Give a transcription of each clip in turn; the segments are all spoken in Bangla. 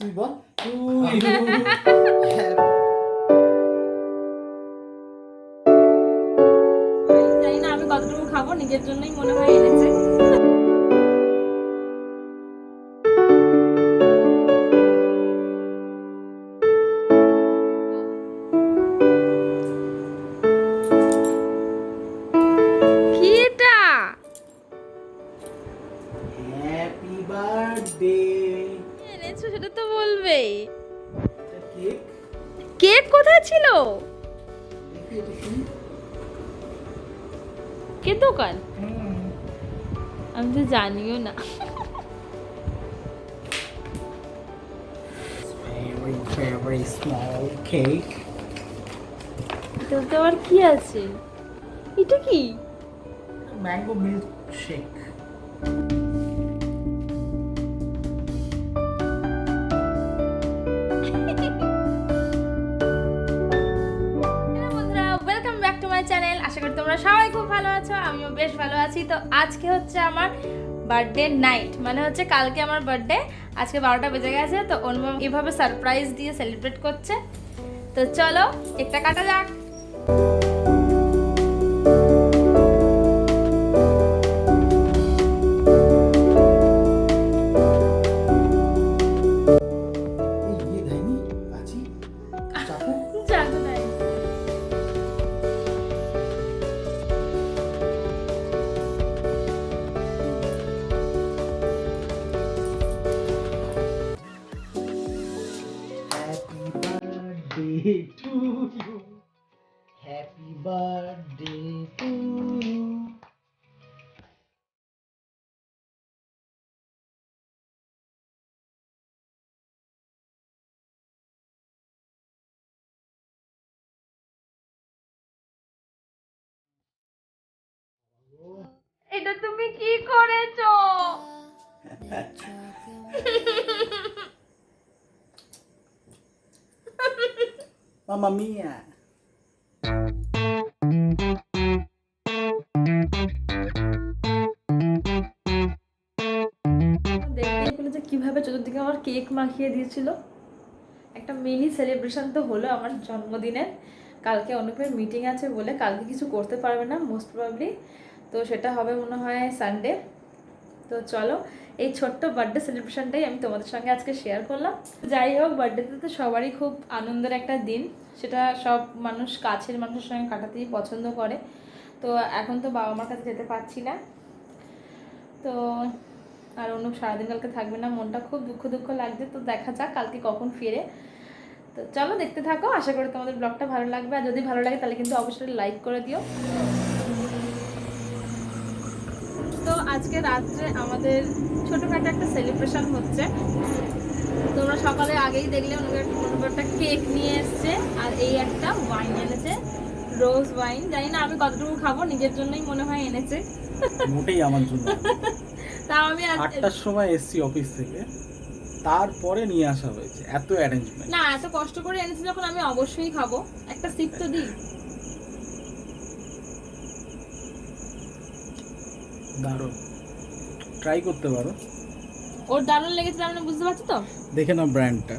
তুই বল জানি না আমি কতটুকু খাবো, নিজের জন্যই মনে হয় এনেছে। কি এটা? Happy birthday. এনেছো সেটা তো বলবে। কেক কেক কোথায় ছিল? দেখি এটা কি? কে দোকান? আমি তো জানিও না। Very very small cake. এটাতে তো আবার কি আছে? এটা কি? Mango milk shake. বন্ধুরা, welcome back to my channel. আশা করি তোমরা সবাই খুব ভালো আছো, আমিও বেশ ভালো আছি। তো আজকে হচ্ছে আমার বার্থডে নাইট, মানে হচ্ছে কালকে আমার বার্থডে, আজকে 12টা বেজে গেছে। তো অনুপম এভাবে সারপ্রাইজ দিয়ে সেলিব্রেট করছে। তো চলো কেকটা কাটা যাক। এই দেয়নি আছি চাকু। জানো না। Happy birthday to you. Happy birthday to you. এটা তুমি কি করেছো? Mamma mia. দেখতেই পেলে যে কিভাবে চতুর্দিকে আমার কেক মাখিয়ে দিয়েছিল। একটা মিনি সেলিব্রেশন তো হলো আমার জন্মদিনের। কালকে অনুপের মিটিং আছে বলে কালকে কিছু করতে পারবে না মোস্ট প্রবাবলি। তো সেটা হবে মনে হয় সানডে। তো চলো এই ছোট্ট বার্থডে সেলিব্রেশনটাই আমি তোমাদের সঙ্গে আজকে শেয়ার করলাম। যাই হোক, বার্থডেতে তো সবারই খুব আনন্দের একটা দিন, সেটা সব মানুষ কাছের মানুষের সঙ্গে কাটাতেই পছন্দ করে। তো এখন তো বাবা মার কাছে যেতে পারছি না। তো আর অনুপ সারাদিন কালকে থাকবে না, মনটা খুব দুঃখ দুঃখ লাগছে। তো দেখা যাক কালকে কখন ফিরে। তো চলো দেখতে থাকো, আশা করি তোমাদের ব্লগটা ভালো লাগবে। আর যদি ভালো লাগে তাহলে কিন্তু অবশ্যই লাইক করে দিও। তো আজকে রাত্রে আমাদের ছোটোখাটো একটা সেলিব্রেশন হচ্ছে। তোমরা সকালে আগেই দেখলে অনুপ একটা কেক নিয়ে এসছে, আর এই একটা ওয়াইন এনেছে, রোজ ওয়াইন। জানি না আমি কতটুকু খাবো, নিজের জন্যই মনে হয় এনেছে। মোটেই আমার জন্য। তাও আমি 8টার সময় এসছি অফিস থেকে, তারপরে নিয়ে আসা হয়েছে। এত অ্যারেঞ্জমেন্ট। না, এত কষ্ট করে এনেছি যখন আমি অবশ্যই খাবো। একটা সিপ তো দিই। দারুণ, ট্রাই করতে পারো। ওর দারুণ লেগেছে, আপনি বুঝতে পারছো তো? দেখে নাও ব্র্যান্ডটা।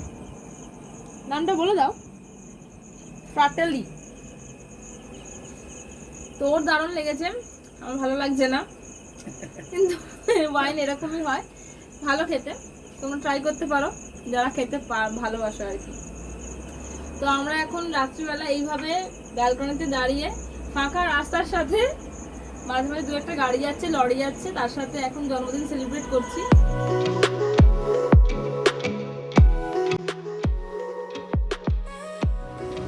নামটা বলে দাও। ফ্রাটেলি। তো ওর দারুণ লেগেছে, আমার ভালো লাগছে না, কিন্তু ওয়াইন এরকমই হয়, ভালো খেতে। তোমরা ট্রাই করতে পারো যারা খেতে ভালোবাসো আর কি। তো আমরা এখন রাত্রিবেলা এইভাবে ব্যালকনিতে দাঁড়িয়ে ফাঁকা রাস্তার সাথে মাঝে মাঝে দু একটা গাড়ি যাচ্ছে, লরি যাচ্ছে, তার সাথে এখন জন্মদিন সেলিব্রেট করছি।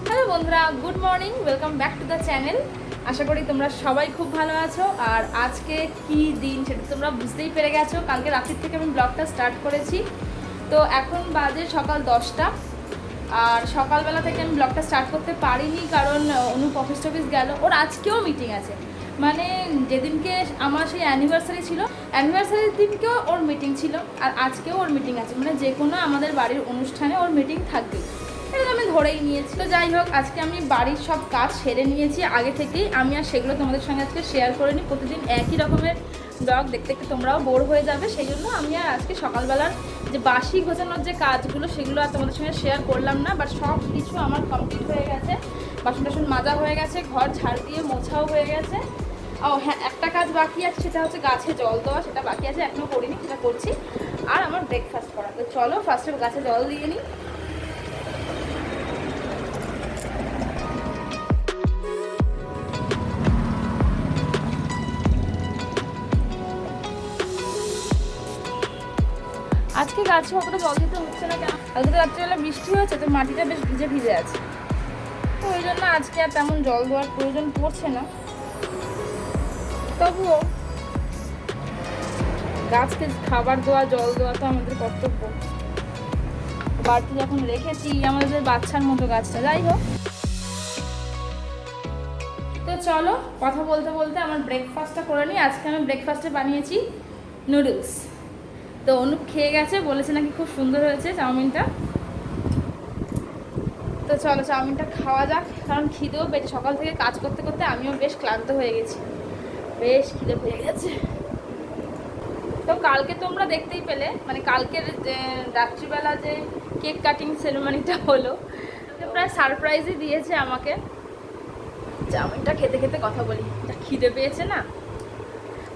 হ্যালো বন্ধুরা, good morning, welcome back to the channel. আশা করি তোমরা সবাই খুব ভালো আছো। আর আজকে কি দিন সেটা তোমরা বুঝতেই পেরে গেছো, কালকে রাত্রির থেকে আমি ব্লগটা স্টার্ট করেছি। তো এখন বাজে সকাল 10টা। আর সকালবেলা থেকে আমি ব্লগটা স্টার্ট করতে পারিনি, কারণ অনুপ অফিস টফিস গেল। ওর আজকেও মিটিং আছে, মানে যেদিনকে আমার সেই অ্যানিভার্সারি ছিল, অ্যানিভার্সারির দিনকেও ওর মিটিং ছিল, আর আজকেও ওর মিটিং আছে। মানে যে কোনো আমাদের বাড়ির অনুষ্ঠানে ওর মিটিং থাকবে, এটা আমি ধরেই নিয়েছি। তো যাই হোক, আজকে আমি বাড়ির সব কাজ সেরে নিয়েছি আগে থেকেই। আমি আর সেগুলো তোমাদের সঙ্গে আজকে শেয়ার করে নিই। প্রতিদিন একই রকমের ব্লগ দেখতে দেখতে তোমরাও বোর হয়ে যাবে, সেই জন্য আমি আর আজকে সকালবেলার যে বাসি গোছানোর যে কাজগুলো সেগুলো আর তোমাদের সঙ্গে শেয়ার করলাম না, বাট সব কিছু আমার কমপ্লিট হয়ে গেছে। বাসন টাসন মাজা হয়ে গেছে, ঘর ঝাড় দিয়ে মোছাও হয়ে গেছে। ও হ্যাঁ, একটা কাজ বাকি আছে, সেটা হচ্ছে গাছে জল দেওয়া, সেটা বাকি আছে, এখনও করিনি, সেটা করছি। আর আমার ব্রেকফাস্ট করা। তো চলো ফার্স্টে গাছে জল দিয়ে নিই। আজকে গাছে অতটা জল দিতে হচ্ছে না কেন, কালকে তো রাত্রিবেলা বৃষ্টি হয়েছে, তো মাটিটা বেশ ভিজে ভিজে আছে, তো ওই জন্য আজকে আর তেমন জল দেওয়ার প্রয়োজন পড়ছে না। তবুও গাছকে খাবার দেওয়া, জল দেওয়া তো আমাদের কর্তব্য। বাড়িতে যখন রেখেছি আমাদের বাচ্চার মতো গাছটা, যাই হোক। তো চলো কথা বলতে বলতে আমার ব্রেকফাস্টটা করে নিই। আজকে আমি ব্রেকফাস্টে বানিয়েছি নুডলস। তো অনুপ খেয়ে গেছে, বলেছে নাকি খুব সুন্দর হয়েছে চাউমিনটা। তো চলো চাউমিনটা খাওয়া যাক, কারণ খিদেও পেয়েছে। সকাল থেকে কাজ করতে করতে আমিও বেশ ক্লান্ত হয়ে গেছি, বেশ খিদে পেয়ে গেছে। তো কালকে তোমরা দেখতেই পেলে, মানে কালকের যে রাত্রিবেলা যে কেক কাটিং সেরেমনিটা হলো, প্রায় সারপ্রাইজই দিয়েছে আমাকে। চাউমিনটা খেতে খেতে কথা বলি, যা খিদে পেয়েছে না।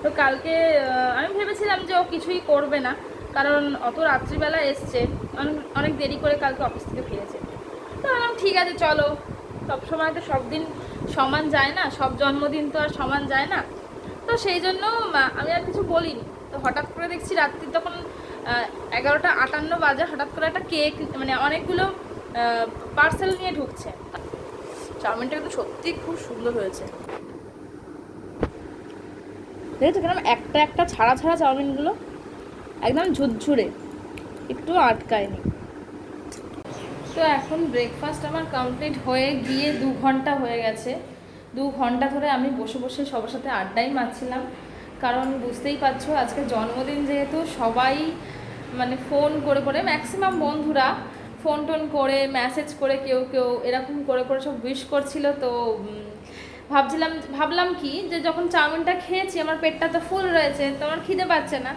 তো কালকে আমি ভেবেছিলাম যে ও কিছুই করবে না, কারণ অত রাত্রিবেলা এসছে, অনেক দেরি করে কালকে অফিস থেকে ফিরেছে। তো বললাম ঠিক আছে চলো, সবসময় তো সব দিন সমান যায় না, সব জন্মদিন তো আর সমান যায় না। তো সেই জন্য আমি আর কিছু বলিনি। তো হঠাৎ করে দেখছি রাত্রি তখন 11:58 বাজে, হঠাৎ করে একটা কেক, মানে অনেকগুলো পার্সেল নিয়ে ঢুকছে। চাউমিনটা কিন্তু সত্যি খুব সুন্দর হয়েছে, দেখেছো কেন একটা একটা ছাড়া ছাড়া চাউমিনগুলো একদম ঝুরঝুরে, একটু আটকায়নি। তো এখন ব্রেকফাস্ট আমার কমপ্লিট হয়ে গিয়ে 2 ঘন্টা হয়ে গেছে। 2 ঘন্টা ধরে আমি বসে বসে সবার সাথে আড্ডাই মারছিলাম, কারণ বুঝতেই পারছো আজকে জন্মদিন যেহেতু, সবাই মানে ফোন করে করে, ম্যাক্সিমাম বন্ধুরা ফোন টোন করে, মেসেজ করে, কেউ কেউ এরকম করে করে সব উইশ করছিল। তো ভাবলাম কি যে যখন চাউমিনটা খেয়েছি আমার পেটটা তো ফুল রয়েছে, তো আমার খিদে পাচ্ছে না,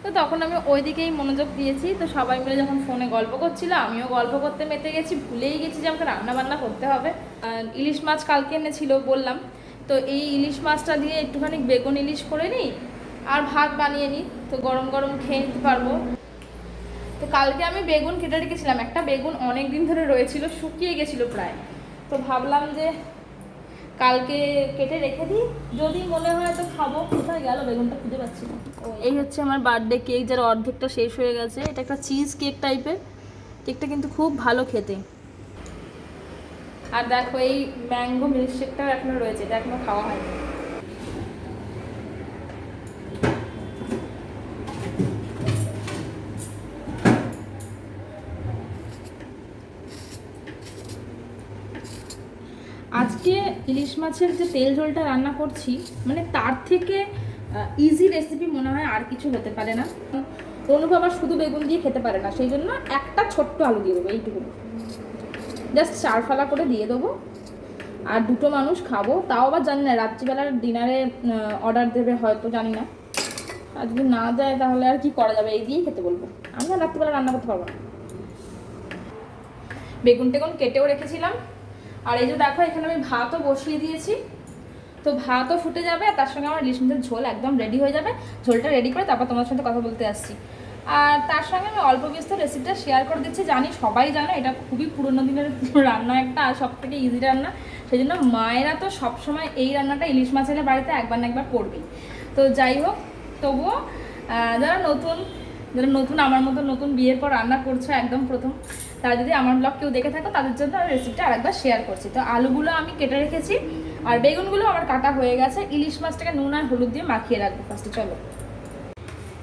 তো তখন আমি ওই দিকেই মনোযোগ দিয়েছি। তো সবাই মিলে যখন ফোনে গল্প করছিল, আমিও গল্প করতে মেতে গেছি, ভুলেই গেছি যে আমাকে রান্না বান্না করতে হবে। ইলিশ মাছ কালকে এনেছিল বললাম, তো এই ইলিশ মাছটা দিয়ে একটুখানি বেগুন ইলিশ করে নিই আর ভাত বানিয়ে নিই, তো গরম গরম খেয়ে নিতে পারবো। তো কালকে আমি বেগুন কেটে রেখেছিলাম, একটা বেগুন অনেক দিন ধরে রয়েছিল, শুকিয়ে গেছিলো প্রায়। তো ভাবলাম যে কালকে কেটে রেখে দিই, যদি মনে হয় তো খাবো। কোথায় গেল বেগুনটা, খুঁজে পাচ্ছি না। এই হচ্ছে আমার বার্থডে কেক, যার অর্ধেকটা শেষ হয়ে গেছে। এটা একটা চিজ কেক টাইপের, কেকটা কিন্তু খুব ভালো খেতে। আর দেখো এই ম্যাঙ্গো মিল্কশেকটাও এখনো রয়েছে, এটা এখনো খাওয়া হয়নি। আজকে ইলিশ মাছের যে তেল ঝোলটা রান্না করছি, মানে তার থেকে ইজি রেসিপি মনে হয় আর কিছু হতে পারে না। অনুপ আবার শুধু বেগুন দিয়ে খেতে পারে না, সেই জন্য একটা ছোট্ট আলু দিয়ে দেবো, এইটুকু জাস্ট 4 ফালা করে দিয়ে দেবো। আর 2টো মানুষ খাবো, তাও আবার জানি না রাত্রিবেলার ডিনারে অর্ডার দেবে হয়তো, জানি না। আর যদি না দেয় তাহলে আর কি করা যাবে, এই দিয়েই খেতে বলবো। আমি আর রাত্রিবেলা রান্না করতে পারবো না। বেগুন টেগুন কেটেও রেখেছিলাম। আর এই যে দেখো এখানে আমি ভাতও বসিয়ে দিয়েছি, তো ভাতও ফুটে যাবে, আর তার সঙ্গে আমার ইলিশ মাছের ঝোল একদম রেডি হয়ে যাবে। ঝোলটা রেডি করে তারপর তোমার সাথে কথা বলতে আসছি। আর তার সঙ্গে আমি অল্প বিস্তর রেসিপিটা শেয়ার করে দিচ্ছি। জানি সবাই জানো এটা খুবই পুরোনো দিনের রান্না একটা, আর সব থেকে ইজি রান্না। সেই জন্য মায়েরা তো সবসময় এই রান্নাটা ইলিশ মাছ এলে বাড়িতে একবার না একবার করবেই। তো যাই হোক, তবুও যারা নতুন আমার মতো নতুন বিয়ের পর রান্না করছো একদম প্রথম, তারা যদি আমার ব্লগ কেউ দেখে থাকো, তাদের জন্য আমি রেসিপিটা আরেকবার শেয়ার করছি। তো আলুগুলো আমি কেটে রেখেছি, আর বেগুনগুলো আমার কাটা হয়ে গেছে। ইলিশ মাছটাকে নুন আর হলুদ দিয়ে মাখিয়ে রাখবো ফার্স্টে। চলো,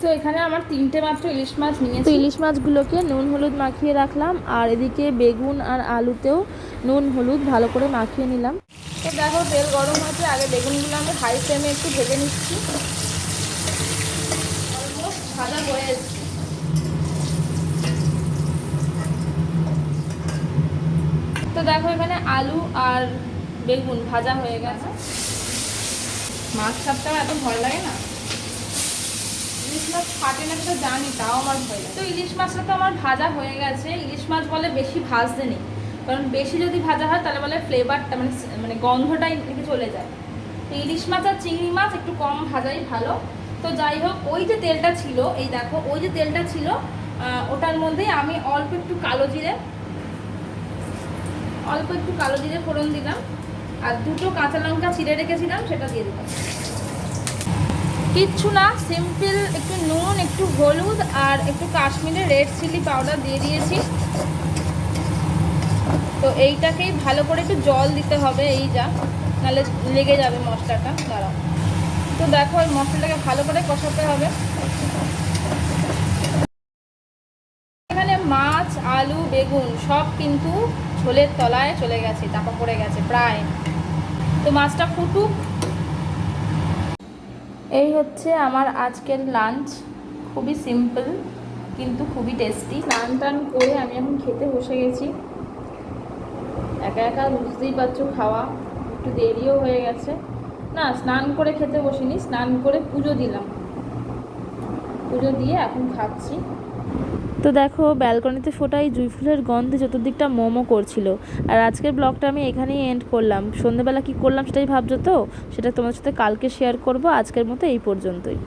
তো এখানে আমার 3টে মাত্র ইলিশ মাছ নিয়েছি। তো ইলিশ মাছগুলোকে নুন হলুদ মাখিয়ে রাখলাম, আর এদিকে বেগুন আর আলুতেও নুন হলুদ ভালো করে মাখিয়ে নিলাম। তো দেখো তেল গরম হয়েছে, আগে বেগুনগুলো আমি হাই ফ্লেমে একটু ভেজে নিচ্ছি। অলমোস্ট ভাজা হয়ে এসেছে। তো দেখো এখানে আলু আর বেগুন ভাজা হয়ে গেছে। মাছ ছাড়তেও এত ভয় লাগে না। ইলিশ মাছ ফাটে না তো জানি, তাও আমার ভয় লাগে। তো ইলিশ মাছটা তো আমার ভাজা হয়ে গেছে। ইলিশ মাছ বলে বেশি ভাজতে নেই, কারণ বেশি যদি ভাজা হয় তাহলে বলে ফ্লেভারটা মানে মানে গন্ধটাই থেকে চলে যায়। তো ইলিশ মাছ আর চিংড়ি মাছ একটু কম ভাজাই ভালো। তো যাই হোক, ওই যে তেলটা ছিল, এই দেখো ওই যে তেলটা ছিল, ওটার মধ্যেই আমি অল্প একটু কালো জিরে ফোড়ন দিলাম, আর দুটো কাঁচা লঙ্কা চিড়ে রেখেছিলাম সেটা দিয়ে দিলাম। কিচ্ছু না, সিম্পল একটু নুন, একটু হলুদ আর একটু কাশ্মীরি রেড চিলি পাউডার দিয়ে দিয়েছি। তো এইটাকেই ভালো করে একটু জল দিতে হবে, এই যা, নাহলে লেগে যাবে মশলাটা। দাঁড়াও, তো দেখো ওই মশলাটাকে ভালো করে কষাতে হবে। এখানে মাছ, আলু, বেগুন সব কিন্তু ঝোলের তলায় চলে গেছে, চাপা পড়ে গেছে প্রায়। তো মাছটা ফুটুক। এই হচ্ছে আমার আজকের লাঞ্চ, খুবই সিম্পল কিন্তু খুবই টেস্টি। স্নান টান করে আমি এখন খেতে বসে গেছি। একা একা বুঝতেই পারছো, খাওয়া একটু দেরিও হয়ে গেছে। না, স্নান করে খেতে বসিনি, স্নান করে পুজো দিলাম, পুজো দিয়ে এখন খাচ্ছি। তো দেখো ব্যালকনিতে ফোটা এই জুঁই ফুলের গন্ধে চতুর্দিকটা মোমো করছিল। আর আজকের ব্লগটা আমি এখানেই এন্ড করলাম। সন্ধ্যেবেলা কী করলাম সেটাই ভাবছো তো, সেটা তোমাদের সাথে কালকে শেয়ার করব। আজকের মতো এই পর্যন্তই।